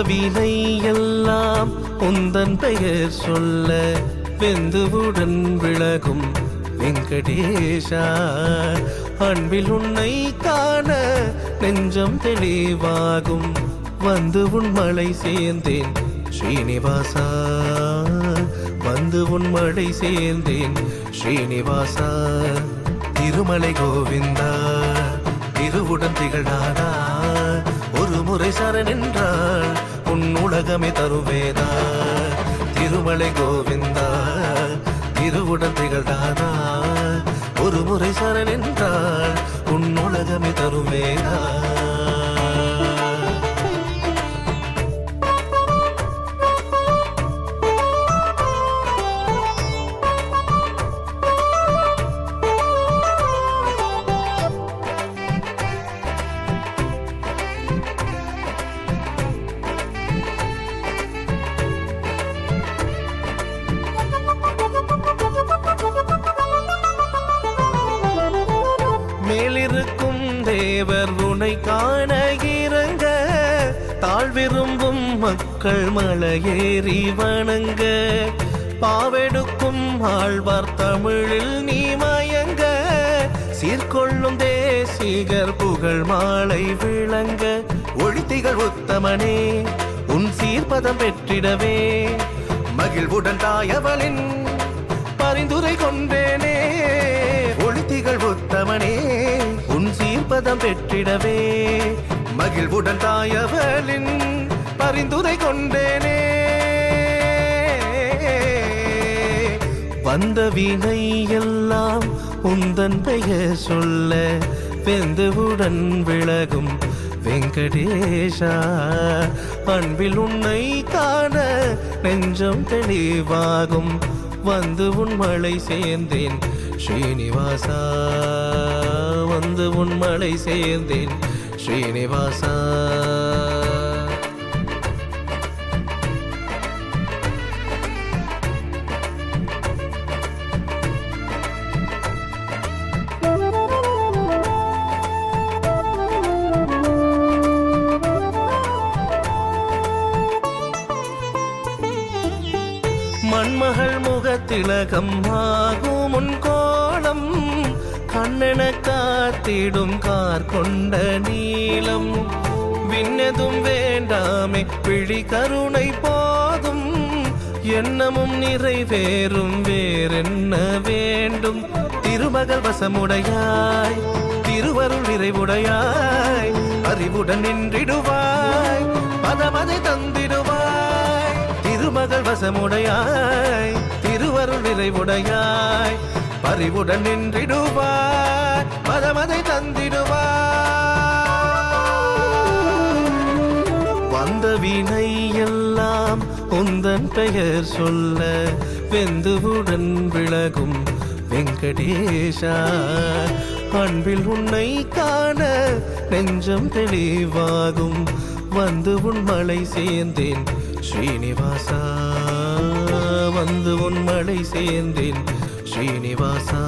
வீணை எல்லாம் உந்தன் பெயர் சொல்ல வெந்துவுடன் விலகும் வெங்கடேஷா. அன்பில் உன்னை காண நெஞ்சம் தெளிவாகும் வந்து உன் மலை சேர்ந்தேன் ஸ்ரீனிவாசா. வந்து உன் மலை சேர்ந்தேன் ஸ்ரீனிவாசா. திருமலை கோவிந்தா திருவுடன் திகழானா ஒரு முறை சரண் என்றால் உன் உலகமே தருவேதா. திருமலை கோவிந்தா திருவுடன் திகழானா ஒரு முறை சரண் என்றால் உன் உலகமே தருவேதா. மேலிருக்கும் தேவர் உனை காண இறங்க தாழ்விரும்பும் மக்கள் மலையேறி வணங்க பாவெடுக்கும் ஆழ்வார் தமிழில் நீ மயங்க சீர்கொள்ளும் தேசிகர் புகழ் மாலை விளங்க ஒழித்திகள் உத்தமனே உன் சீர்பதம் பெற்றிடவே மகிழ்வுடன் தாயவளின் பரிந்துரை கொண்டேனே. ஒழித்திகள் உத்தமனே உன் சீர்பதம் பெற்றிடவே மகிழ்வுடன் தாயவளின் பரிந்துரை கொண்டேனே. வந்த வீணை எல்லாம் உந்தன் பெயர் சொல்ல வெந்துவுடன் விலகும் வெங்கடேஷா. அன்பில் உன்னை காண நெஞ்சம் தெளிவாகும் வந்து உன் மலை சேர்ந்தேன் ஸ்ரீனிவாசா. வந்து உன் மலை சேர்ந்தேன் ஸ்ரீனிவாசா. மண்மகள் முகத்திலகம் ஆகும் உன் கோலம் கண்ணென காத்திடும் கார் கொண்ட நீளம் விண்ணதும் வேண்டாமே பிழி கருணை போதும் எண்ணமும் நிறைவேறும் வேறென்ன வேண்டும். திருமகள் வசமுடையாய் திருவருள் நிறைவுடையாய் அறிவுடன் நின்றிடுவாய் பதமதை தந்திடுவாய். திருமகள் வசமுடையாய் திருவருள் நிறைவுடையாய் பறிவுடன் நின்றிடுவாய் பதமதை தந்திடுவாய். வந்த வீணை எல்லாம் உந்தன் பெயர் சொல்ல வெந்துவுடன் விலகும் வெங்கடேஷா. அன்பில் உன்னை காண நெஞ்சம் தெளிவாகும் வந்து உன் மலை சேர்ந்தேன் ஸ்ரீனிவாசா. வந்து உன் மலை சேர்ந்தேன் ஸ்ரீனிவாசா.